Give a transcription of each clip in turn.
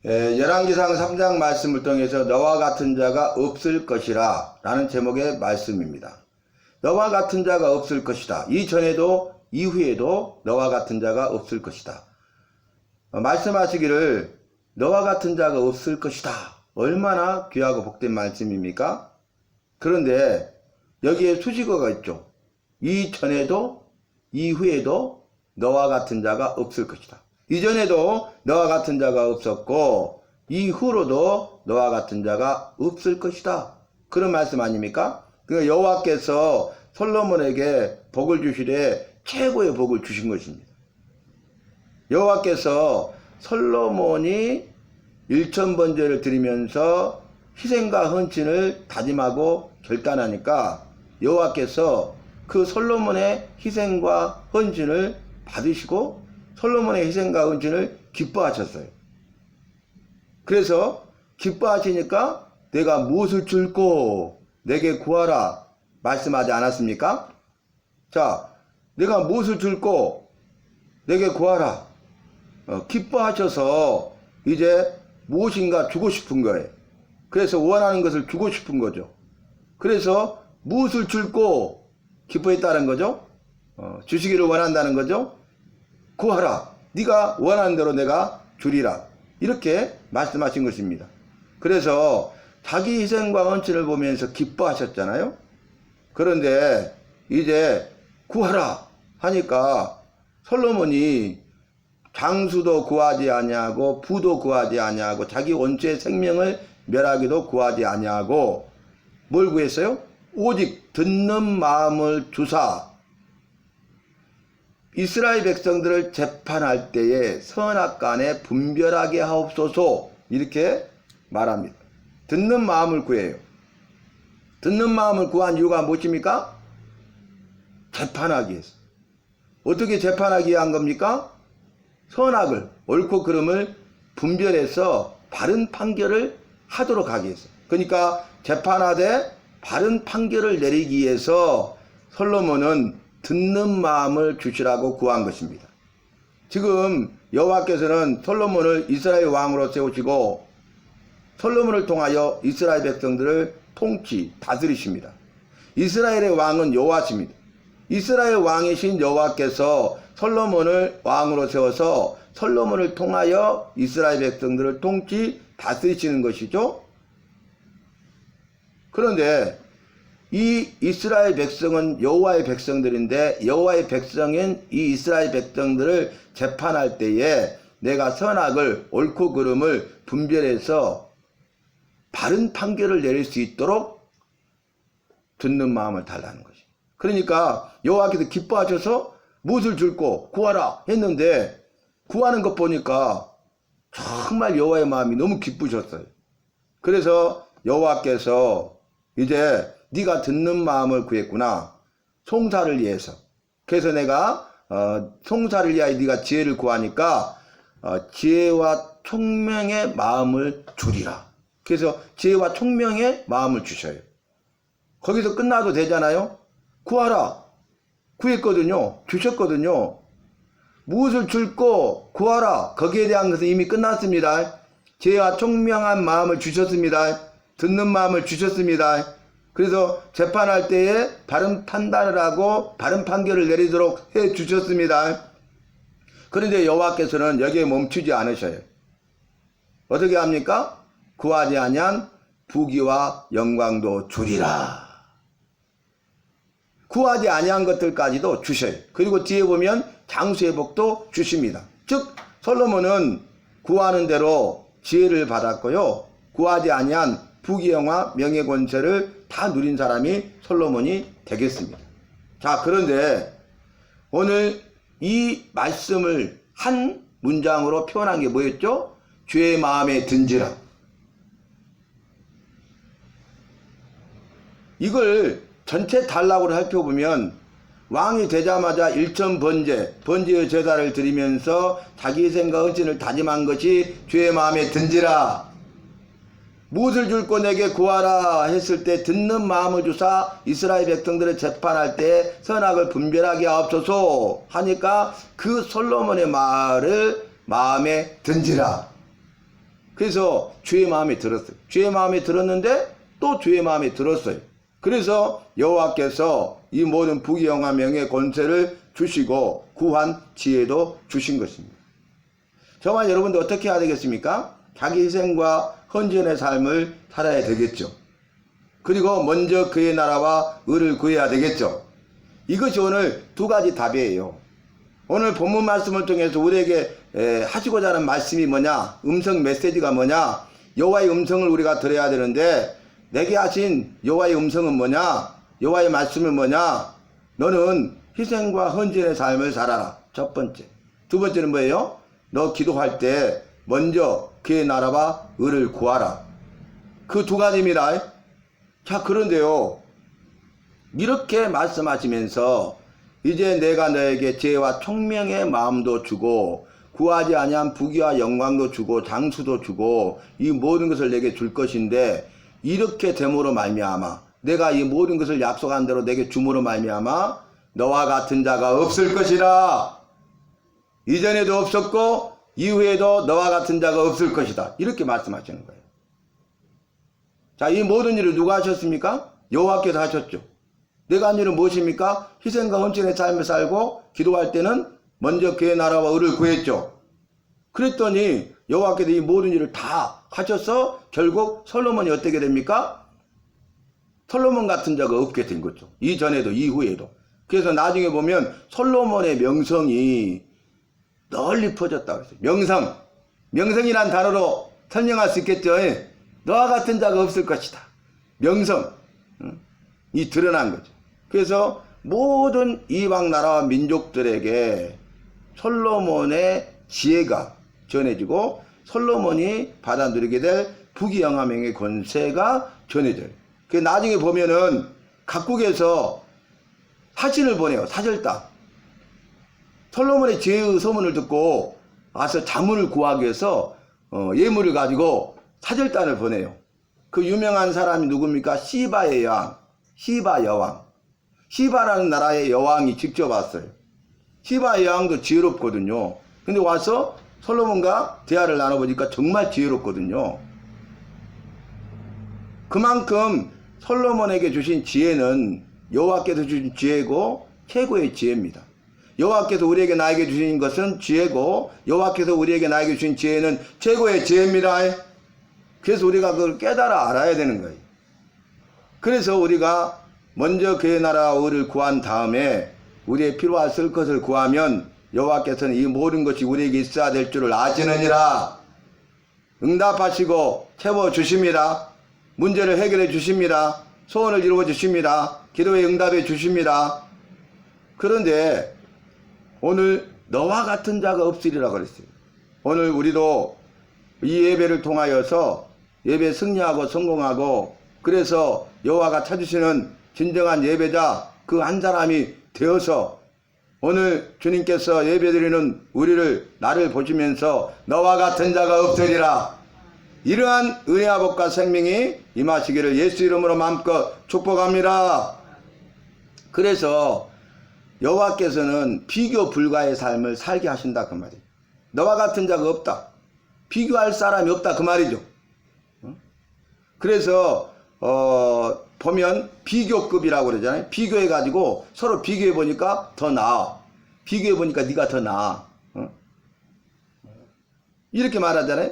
열왕기상 3장 말씀을 통해서 너와 같은 자가 없을 것이라 라는 제목의 말씀입니다. 너와 같은 자가 없을 것이다. 이전에도 이후에도 너와 같은 자가 없을 것이다. 말씀하시기를 너와 같은 자가 없을 것이다. 얼마나 귀하고 복된 말씀입니까? 그런데 여기에 수식어가 있죠. 이전에도 이후에도 너와 같은 자가 없을 것이다. 이전에도 너와 같은 자가 없었고 이후로도 너와 같은 자가 없을 것이다. 그런 말씀 아닙니까? 그러니까 여호와께서 솔로몬에게 복을 주시되 최고의 복을 주신 것입니다. 여호와께서 솔로몬이 1000번제를 드리면서 희생과 헌신을 다짐하고 결단하니까 여호와께서 그 솔로몬의 희생과 헌신을 받으시고 솔로몬의 희생과 헌신을 기뻐하셨어요. 그래서 기뻐하시니까 내가 무엇을 줄고 내게 구하라 말씀하지 않았습니까? 자, 내가 무엇을 줄고 내게 구하라. 기뻐하셔서 이제 무엇인가 주고 싶은 거예요. 그래서 원하는 것을 주고 싶은 거죠. 그래서 무엇을 줄고 기뻐했다는 거죠. 주시기를 원한다는 거죠. 구하라. 네가 원하는 대로 내가 주리라. 이렇게 말씀하신 것입니다. 그래서 자기 희생과 헌신을 보면서 기뻐하셨잖아요. 그런데 이제 구하라 하니까 솔로몬이 장수도 구하지 아니하고 부도 구하지 아니하고 자기 원수의 생명을 멸하기도 구하지 아니하고 뭘 구했어요? 오직 듣는 마음을 주사 이스라엘 백성들을 재판할 때에 선악간에 분별하게 하옵소서 이렇게 말합니다. 듣는 마음을 구해요. 듣는 마음을 구한 이유가 무엇입니까? 재판하기 위해서. 어떻게 재판하기 위한 겁니까? 선악을 옳고 그름을 분별해서 바른 판결을 하도록 하기 위해서. 그러니까 재판하되 바른 판결을 내리기 위해서 솔로몬은 듣는 마음을 주시라고 구한 것입니다. 지금 여호와께서는 솔로몬을 이스라엘 왕으로 세우시고 솔로몬을 통하여 이스라엘 백성들을 통치, 다스리십니다. 이스라엘의 왕은 여호와십니다. 이스라엘 왕이신 여호와께서 솔로몬을 왕으로 세워서 솔로몬을 통하여 이스라엘 백성들을 통치, 다스리시는 것이죠. 그런데 이 이스라엘 백성은 여호와의 백성들인데 여호와의 백성인 이 이스라엘 백성들을 재판할 때에 내가 선악을 옳고 그름을 분별해서 바른 판결을 내릴 수 있도록 듣는 마음을 달라는 것이. 그러니까 여호와께서 기뻐하셔서 무엇을 줄고 구하라 했는데 구하는 것 보니까 정말 여호와의 마음이 너무 기쁘셨어요. 그래서 여호와께서 이제 네가 듣는 마음을 구했구나. 송사를 위해서. 그래서 내가 송사를 위하여 네가 지혜를 구하니까 지혜와 총명의 마음을 주리라. 그래서 지혜와 총명의 마음을 주셔요. 거기서 끝나도 되잖아요. 구하라. 구했거든요. 주셨거든요. 무엇을 줄고 구하라. 거기에 대한 것은 이미 끝났습니다. 지혜와 총명한 마음을 주셨습니다. 듣는 마음을 주셨습니다. 그래서 재판할 때에 바른 판단을 하고 바른 판결을 내리도록 해 주셨습니다. 그런데 여호와께서는 여기에 멈추지 않으셔요. 어떻게 합니까? 구하지 아니한 부귀와 영광도 주리라. 구하지 아니한 것들까지도 주셔요. 그리고 뒤에 보면 장수의 복도 주십니다. 즉 솔로몬은 구하는 대로 지혜를 받았고요. 구하지 아니한 부귀영화 명예권세를 다 누린 사람이 솔로몬이 되겠습니다. 자, 그런데 오늘 이 말씀을 한 문장으로 표현한 게 뭐였죠? 주의 마음에 든지라. 이걸 전체 단락으로 살펴보면 왕이 되자마자 1000번제, 번제의 제사를 드리면서 자기 희생과 헌신을 다짐한 것이 주의 마음에 든지라. 무엇을 줄고 내게 구하라 했을 때 듣는 마음을 주사 이스라엘 백성들을 재판할 때 선악을 분별하게 하옵소서 하니까 그 솔로몬의 말을 마음에 든지라. 그래서 주의 마음에 들었어요. 주의 마음에 들었는데 또 주의 마음에 들었어요. 그래서 여호와께서 이 모든 부귀영화 명예 권세를 주시고 구한 지혜도 주신 것입니다. 정말 여러분들 어떻게 해야 되겠습니까? 자기 희생과 헌신의 삶을 살아야 되겠죠. 그리고 먼저 그의 나라와 의를 구해야 되겠죠. 이것이 오늘 두 가지 답이에요. 오늘 본문 말씀을 통해서 우리에게 하시고자 하는 말씀이 뭐냐? 음성 메시지가 뭐냐? 여호와의 음성을 우리가 들어야 되는데 내게 하신 여호와의 음성은 뭐냐? 여호와의 말씀은 뭐냐? 너는 희생과 헌신의 삶을 살아라. 첫 번째. 두 번째는 뭐예요? 너 기도할 때 먼저 그의 나라와 의를 구하라. 그 두 가지입니다. 자, 그런데요, 이렇게 말씀하시면서 이제 내가 너에게 지혜와 총명의 마음도 주고 구하지 아니한 부귀와 영광도 주고 장수도 주고 이 모든 것을 내게 줄 것인데 이렇게 됨으로 말미암아 내가 이 모든 것을 약속한 대로 내게 줌으로 말미암아 너와 같은 자가 없을 것이라. 이전에도 없었고 이후에도 너와 같은 자가 없을 것이다. 이렇게 말씀하시는 거예요. 자, 이 모든 일을 누가 하셨습니까? 여호와께서 하셨죠. 내가 한 일은 무엇입니까? 희생과 헌신의 삶을 살고 기도할 때는 먼저 그의 나라와 의를 구했죠. 그랬더니 여호와께서 이 모든 일을 다 하셔서 결국 솔로몬이 어떻게 됩니까? 솔로몬 같은 자가 없게 된 거죠. 이전에도 이후에도. 그래서 나중에 보면 솔로몬의 명성이 널리 퍼졌다고 했어요. 명성. 명성이란 단어로 설명할 수 있겠죠. 너와 같은 자가 없을 것이다. 명성. 이 드러난 거죠. 그래서 모든 이방 나라와 민족들에게 솔로몬의 지혜가 전해지고 솔로몬이 받아 누리게 될 부귀영화명의 권세가 전해져요. 그 나중에 보면은 각국에서 사신을 보내요. 사절단. 솔로몬의 지혜의 소문을 듣고 와서 자문을 구하기 위해서 예물을 가지고 사절단을 보내요. 그 유명한 사람이 누굽니까? 시바의 여왕. 시바 여왕. 시바라는 나라의 여왕이 직접 왔어요. 시바의 여왕도 지혜롭거든요. 근데 와서 솔로몬과 대화를 나눠보니까 정말 지혜롭거든요. 그만큼 솔로몬에게 주신 지혜는 여호와께서 주신 지혜고 최고의 지혜입니다. 여호와께서 우리에게 나에게 주신 것은 지혜고 여호와께서 우리에게 나에게 주신 지혜는 최고의 지혜입니다. 그래서 우리가 그걸 깨달아 알아야 되는 거예요. 그래서 우리가 먼저 그의 나라와 의를 구한 다음에 우리의 필요할 것을 구하면 여호와께서는 이 모든 것이 우리에게 있어야 될 줄을 아시느니라. 응답하시고 채워주십니다. 문제를 해결해 주십니다. 소원을 이루어 주십니다. 기도에 응답해 주십니다. 그런데 오늘 너와 같은 자가 없으리라 그랬어요. 오늘 우리도 이 예배를 통하여서 예배 승리하고 성공하고 그래서 여호와가 찾으시는 진정한 예배자 그 한 사람이 되어서 오늘 주님께서 예배드리는 우리를 나를 보시면서 너와 같은 자가 없으리라. 이러한 은혜와 복과 생명이 임하시기를 예수 이름으로 마음껏 축복합니다. 그래서 여호와께서는 비교 불가의 삶을 살게 하신다 그 말이에요. 너와 같은 자가 없다. 비교할 사람이 없다 그 말이죠. 그래서 보면 비교급이라고 그러잖아요. 비교해 가지고 서로 비교해 보니까 더 나아. 비교해 보니까 네가 더 나아. 이렇게 말하잖아요.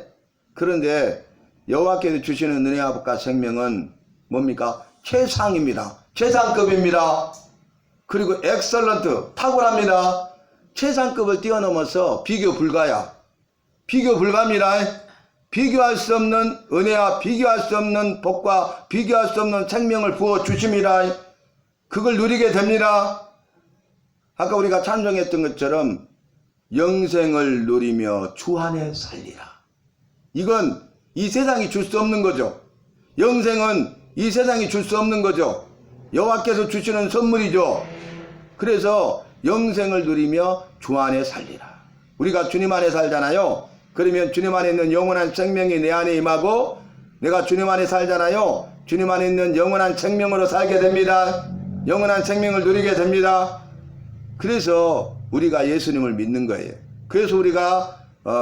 그런데 여호와께서 주시는 은혜와 복과 생명은 뭡니까? 최상입니다. 최상급입니다. 그리고 엑설런트 탁월합니다. 최상급을 뛰어넘어서 비교 불가야. 비교 불가입니다. 비교할 수 없는 은혜와 비교할 수 없는 복과 비교할 수 없는 생명을 부어 주십니다. 그걸 누리게 됩니다. 아까 우리가 찬송했던 것처럼 영생을 누리며 주 안에 살리라. 이건 이 세상이 줄 수 없는 거죠. 영생은 이 세상이 줄 수 없는 거죠. 여호와께서 주시는 선물이죠. 그래서 영생을 누리며 주 안에 살리라. 우리가 주님 안에 살잖아요. 그러면 주님 안에 있는 영원한 생명이 내 안에 임하고 내가 주님 안에 살잖아요. 주님 안에 있는 영원한 생명으로 살게 됩니다. 영원한 생명을 누리게 됩니다. 그래서 우리가 예수님을 믿는 거예요. 그래서 우리가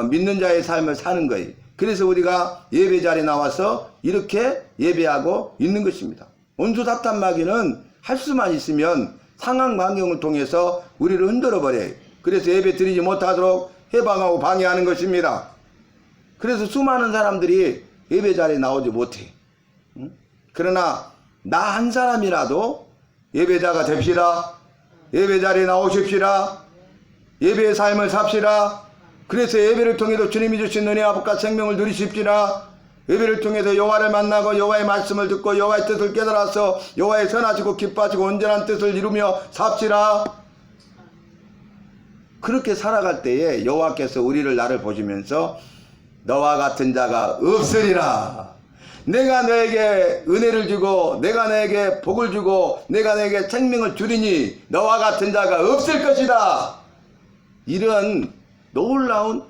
믿는 자의 삶을 사는 거예요. 그래서 우리가 예배 자리에 나와서 이렇게 예배하고 있는 것입니다. 온수답답마귀는 할 수만 있으면 상황 환경을 통해서 우리를 흔들어 버려요. 그래서 예배 드리지 못하도록 해방하고 방해하는 것입니다. 그래서 수많은 사람들이 예배 자리에 나오지 못해. 그러나 나 한 사람이라도 예배자가 됩시다. 예배 자리에 나오십시다. 예배의 삶을 삽시다. 그래서 예배를 통해서 주님이 주신 은혜와 복과 생명을 누리십시다. 예배를 통해서 여호와를 만나고 여호와의 말씀을 듣고 여호와의 뜻을 깨달아서 여호와의 선하시고 기뻐하시고 온전한 뜻을 이루며 삽시다. 그렇게 살아갈 때에 여호와께서 우리를 나를 보시면서 너와 같은 자가 없으리라. 내가 너에게 은혜를 주고 내가 너에게 복을 주고 내가 너에게 생명을 주리니 너와 같은 자가 없을 것이다. 이런 놀라운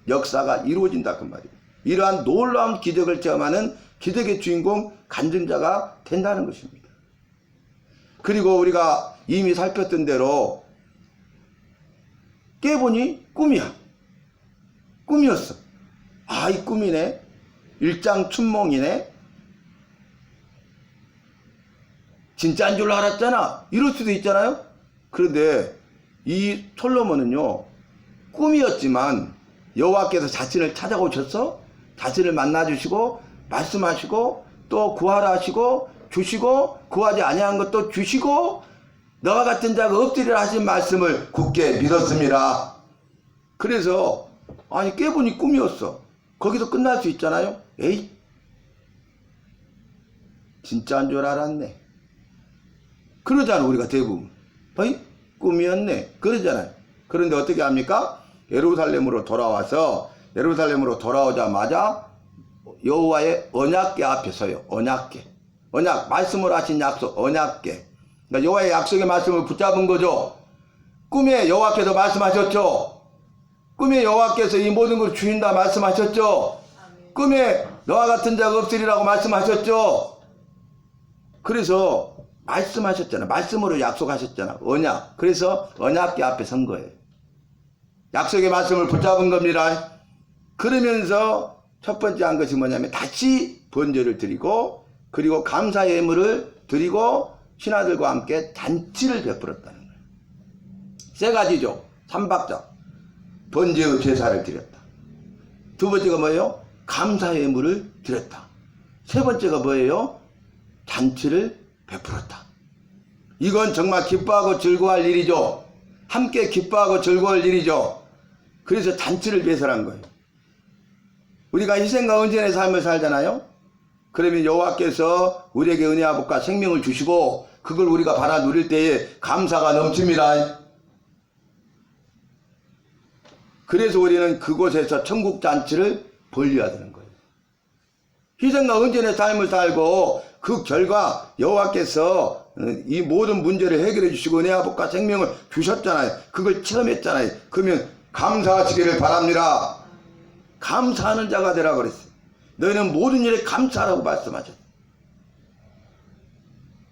역사가 이루어진다 그 말이에요. 이러한 놀라운 기적을 체험하는 기적의 주인공 간증자가 된다는 것입니다. 그리고 우리가 이미 살폈던 대로 깨보니 꿈이야. 꿈이었어. 아, 이 꿈이네. 일장춘몽이네. 진짜인 줄 알았잖아. 이럴 수도 있잖아요. 그런데 이 솔로몬은요, 꿈이었지만 여호와께서 자신을 찾아오셔서 자신을 만나주시고 말씀하시고 또 구하라 하시고 주시고 구하지 아니한 것도 주시고 너와 같은 자가 없으리라 하신 말씀을 굳게 믿었습니다. 그래서 아니 깨보니 꿈이었어. 거기서 끝날 수 있잖아요. 에이 진짜인 줄 알았네. 그러잖아 우리가 대부분. 어이 꿈이었네. 그러잖아요. 그런데 어떻게 합니까? 예루살렘으로 돌아오자마자 여호와의 언약궤 앞에 서요. 언약궤. 언약 말씀을 하신 약속 언약궤. 그러니까 여호와의 약속의 말씀을 붙잡은 거죠. 꿈에 여호와께서 말씀하셨죠. 꿈에 여호와께서 이 모든 것을 주신다 말씀하셨죠. 꿈에 너와 같은 자가 없으리라고 말씀하셨죠. 그래서 말씀하셨잖아. 말씀으로 약속하셨잖아. 언약. 그래서 언약궤 앞에 선 거예요. 약속의 말씀을 붙잡은 겁니다. 그러면서 첫 번째 한 것이 뭐냐면 다시 번제를 드리고 그리고 감사의 예물을 드리고 신하들과 함께 잔치를 베풀었다는 거예요. 세 가지죠. 삼박자. 번제의 제사를 드렸다. 두 번째가 뭐예요? 감사의 예물을 드렸다. 세 번째가 뭐예요? 잔치를 베풀었다. 이건 정말 기뻐하고 즐거워할 일이죠. 함께 기뻐하고 즐거워할 일이죠. 그래서 잔치를 배설한 거예요. 우리가 희생과 은전의 삶을 살잖아요. 그러면 여호와께서 우리에게 은혜와 복과 생명을 주시고 그걸 우리가 받아 누릴 때에 감사가 넘칩니다. 그래서 우리는 그곳에서 천국 잔치를 벌려야 되는 거예요. 희생과 은전의 삶을 살고 그 결과 여호와께서 이 모든 문제를 해결해 주시고 은혜와 복과 생명을 주셨잖아요. 그걸 체험했잖아요. 그러면 감사하시기를 바랍니다. 감사하는 자가 되라 그랬어요. 너희는 모든 일에 감사하라고 말씀하셨어요.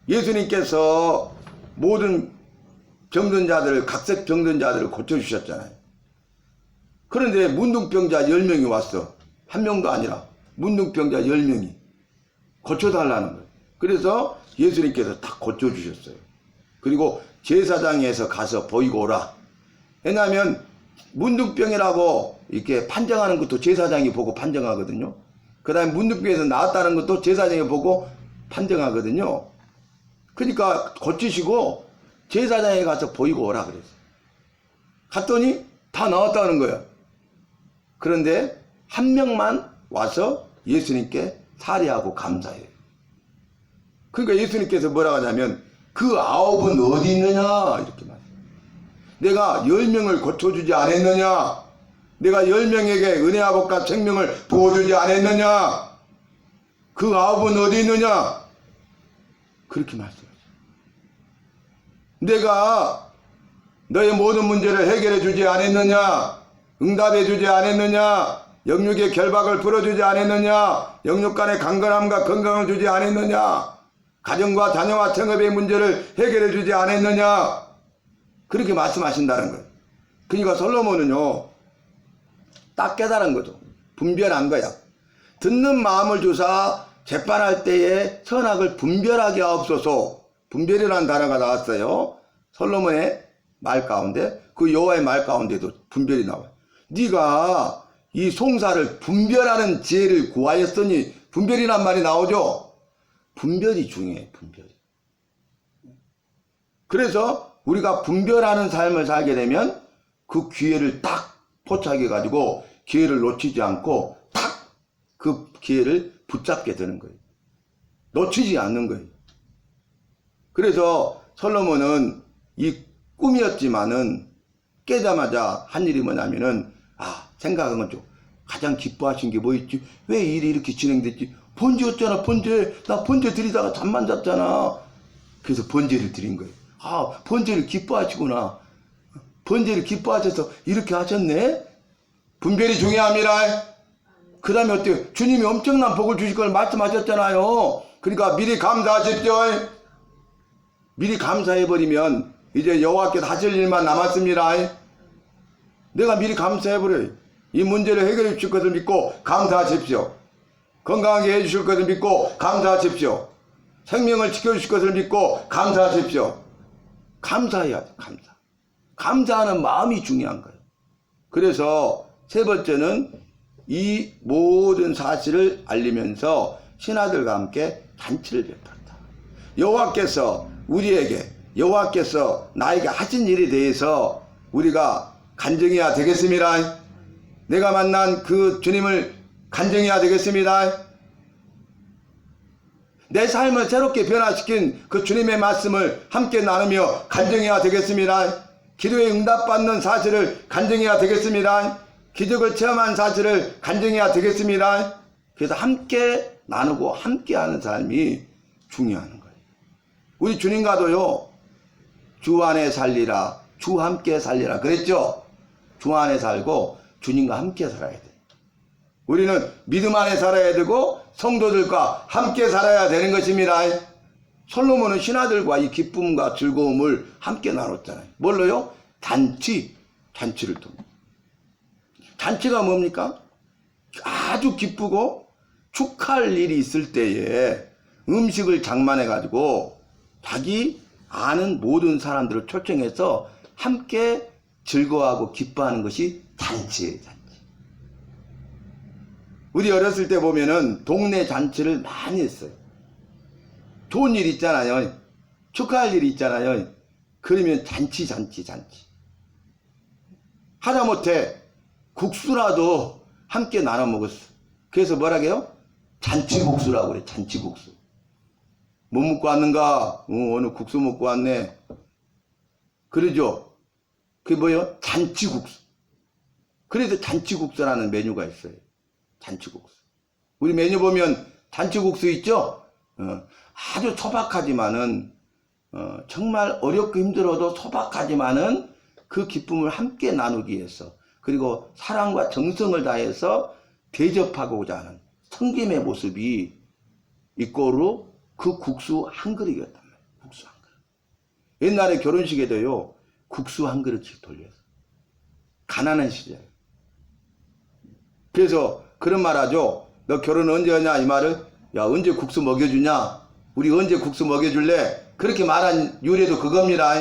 예수님께서 모든 병든 자들을 각색 병든 자들을 고쳐주셨잖아요. 그런데 문둥병자 10명이 왔어. 한 명도 아니라 문둥병자 10명이 고쳐달라는 거예요. 그래서 예수님께서 딱 고쳐주셨어요. 그리고 제사장에서 가서 보이고 오라. 왜냐하면 문둥병이라고 이렇게 판정하는 것도 제사장이 보고 판정하거든요. 그 다음에 문둥병에서 나왔다는 것도 제사장이 보고 판정하거든요. 그러니까 고치시고 제사장에 가서 보이고 오라 그랬어요. 갔더니 다 나왔다는 거예요. 그런데 한 명만 와서 예수님께 살해하고 감사해요. 그러니까 예수님께서 뭐라고 하냐면 그 9은 어디 있느냐 이렇게 말해요. 내가 10명을 고쳐주지 않았느냐? 내가 10명에게 은혜와 복과 생명을 부어주지 않았느냐? 그 9은 어디 있느냐? 그렇게 말씀하세요. 내가 너의 모든 문제를 해결해 주지 않았느냐? 응답해 주지 않았느냐? 영육의 결박을 풀어주지 않았느냐? 영육 간의 강건함과 건강을 주지 않았느냐? 가정과 자녀와 청업의 문제를 해결해 주지 않았느냐? 그렇게 말씀하신다는 거예요. 그러니까 솔로몬은요 딱 깨달은 거죠. 분별한 거야. 듣는 마음을 주사 재판할 때에 선악을 분별하게 하옵소서. 분별이라는 단어가 나왔어요. 솔로몬의 말 가운데, 그 여호와의 말 가운데도 분별이 나와요. 네가 이 송사를 분별하는 지혜를 구하였으니, 분별이란 말이 나오죠. 분별이 중요해. 분별이. 그래서 우리가 분별하는 삶을 살게 되면 그 기회를 딱 포착해 가지고 기회를 놓치지 않고 딱 그 기회를 붙잡게 되는 거예요. 놓치지 않는 거예요. 그래서 솔로몬은 이 꿈이었지만은 깨자마자 한 일이 뭐냐면은, 생각한 거죠. 가장 기뻐하신 게 뭐 있지? 왜 일이 이렇게 진행됐지? 번제였잖아, 번제. 나 번제 드리다가 잠만 잤잖아. 그래서 번제를 드린 거예요. 번제를 기뻐하시구나. 번제를 기뻐하셔서 이렇게 하셨네? 분별이 중요합니다. 그 다음에 어때요? 주님이 엄청난 복을 주실 걸 말씀하셨잖아요. 그러니까 미리 감사하십시오. 미리 감사해버리면 이제 여호와께서 하실 일만 남았습니다. 내가 미리 감사해버려요. 이 문제를 해결해 주실 것을 믿고 감사하십시오. 건강하게 해주실 것을 믿고 감사하십시오. 생명을 지켜주실 것을 믿고 감사하십시오. 감사해야 돼. 감사하는 마음이 중요한 거예요. 그래서 세 번째는 이 모든 사실을 알리면서 신하들과 함께 잔치를 베풀었다. 여호와께서 나에게 하신 일에 대해서 우리가 간증해야 되겠습니다. 내가 만난 그 주님을 간증해야 되겠습니다. 내 삶을 새롭게 변화시킨 그 주님의 말씀을 함께 나누며 간증해야 되겠습니다. 기도에 응답받는 사실을 간증해야 되겠습니다. 기적을 체험한 사실을 간증해야 되겠습니다. 그래서 함께 나누고 함께 하는 삶이 중요한 거예요. 우리 주님과도요, 주 안에 살리라, 주 함께 살리라 그랬죠. 주 안에 살고 주님과 함께 살아야 돼. 우리는 믿음 안에 살아야 되고 성도들과 함께 살아야 되는 것입니다. 솔로몬은 신하들과 이 기쁨과 즐거움을 함께 나눴잖아요. 뭘로요? 잔치를 통해. 잔치가 뭡니까? 아주 기쁘고 축하할 일이 있을 때에 음식을 장만해 가지고 자기 아는 모든 사람들을 초청해서 함께 즐거워하고 기뻐하는 것이 잔치예요. 잔치. 우리 어렸을 때 보면은 동네 잔치를 많이 했어요. 좋은 일 있잖아요. 축하할 일이 있잖아요. 그러면 잔치. 하다못해 국수라도 함께 나눠 먹었어. 그래서 뭐라 해요? 잔치국수라고 그래. 잔치국수. 뭐 먹고 왔는가? 오늘 국수 먹고 왔네. 그러죠. 그게 뭐예요? 잔치국수. 그래서 잔치국수라는 메뉴가 있어요. 잔치국수. 우리 메뉴 보면 잔치국수 있죠? 아주 소박하지만은 정말 어렵고 힘들어도 소박하지만은 그 기쁨을 함께 나누기 위해서, 그리고 사랑과 정성을 다해서 대접하고자 하는 섬김의 모습이 이꼬로 그 국수 한 그릇이었단 말이에요. 국수 한 그릇. 옛날에 결혼식에도요, 국수 한 그릇씩 돌려서. 가난한 시절. 그래서 그런 말 하죠. 너 결혼 언제 하냐? 이 말을. 야, 언제 국수 먹여주냐? 우리 언제 국수 먹여줄래? 그렇게 말한 유래도 그겁니다.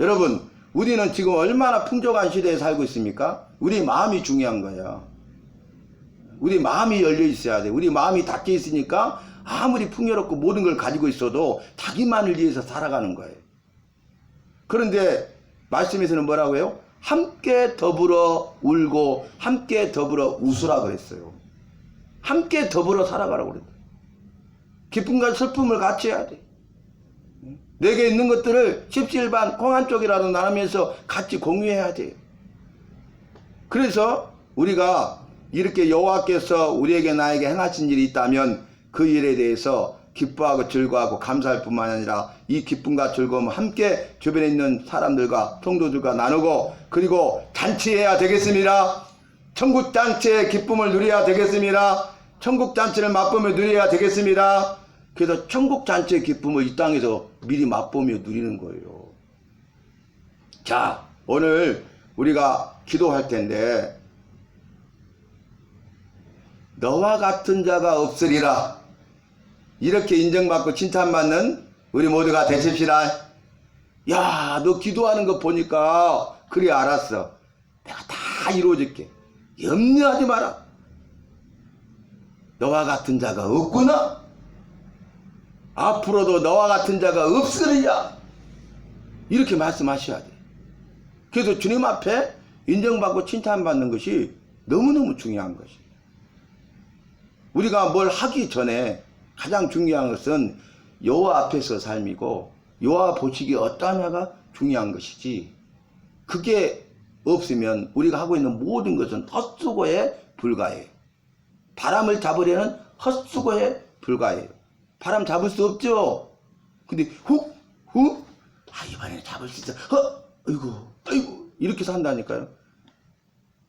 여러분, 우리는 지금 얼마나 풍족한 시대에 살고 있습니까? 우리 마음이 중요한 거야. 우리 마음이 열려 있어야 돼. 우리 마음이 닫혀 있으니까 아무리 풍요롭고 모든 걸 가지고 있어도 자기만을 위해서 살아가는 거예요. 그런데 말씀에서는 뭐라고 해요? 함께 더불어 울고 함께 더불어 웃으라 그랬어요. 함께 더불어 살아가라고 그랬어요. 기쁨과 슬픔을 같이 해야 돼. 내게 있는 것들을 십시일반 콩 한 쪽이라도 나누면서 같이 공유해야 돼요. 그래서 우리가 이렇게 여호와께서 우리에게 나에게 행하신 일이 있다면 그 일에 대해서 기뻐하고 즐거워하고 감사할 뿐만 아니라 이 기쁨과 즐거움을 함께 주변에 있는 사람들과 성도들과 나누고, 그리고 잔치해야 되겠습니다. 천국 잔치의 기쁨을 누려야 되겠습니다. 천국 잔치를 맛보며 누려야 되겠습니다. 그래서 천국 잔치의 기쁨을 이 땅에서 미리 맛보며 누리는 거예요. 자, 오늘 우리가 기도할 텐데 너와 같은 자가 없으리라. 이렇게 인정받고 칭찬받는 우리 모두가 되십시다. 야, 너 기도하는 거 보니까 그래 알았어. 내가 다 이루어줄게. 염려하지 마라. 너와 같은 자가 없구나. 앞으로도 너와 같은 자가 없으리야. 이렇게 말씀하셔야 돼. 그래서 주님 앞에 인정받고 칭찬받는 것이 너무너무 중요한 것이에요. 우리가 뭘 하기 전에 가장 중요한 것은 여호와 앞에서 삶이고 여호와 보시기에 어떠하냐가 중요한 것이지, 그게 없으면 우리가 하고 있는 모든 것은 헛수고에 불과해요. 바람을 잡으려는 헛수고에 불과해요. 바람 잡을 수 없죠. 근데 훅 이번에는 잡을 수 있어. 아이고 이렇게 산다니까요.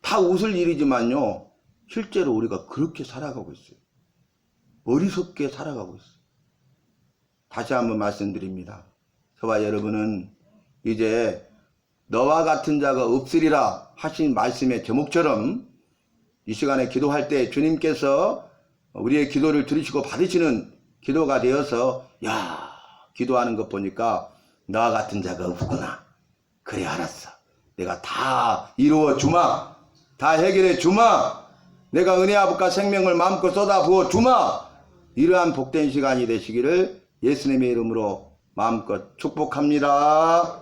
다 웃을 일이지만요, 실제로 우리가 그렇게 살아가고 있어요. 어리석게 살아가고 있어요. 다시 한번 말씀드립니다. 저와 여러분은 이제 너와 같은 자가 없으리라 하신 말씀의 제목처럼 이 시간에 기도할 때 주님께서 우리의 기도를 들으시고 받으시는 기도가 되어서, 야, 기도하는 것 보니까 너와 같은 자가 없구나. 그래 알았어. 내가 다 이루어 주마. 다 해결해 주마. 내가 은혜 아버가 생명을 마음껏 쏟아 부어 주마. 이러한 복된 시간이 되시기를 예수님의 이름으로 마음껏 축복합니다.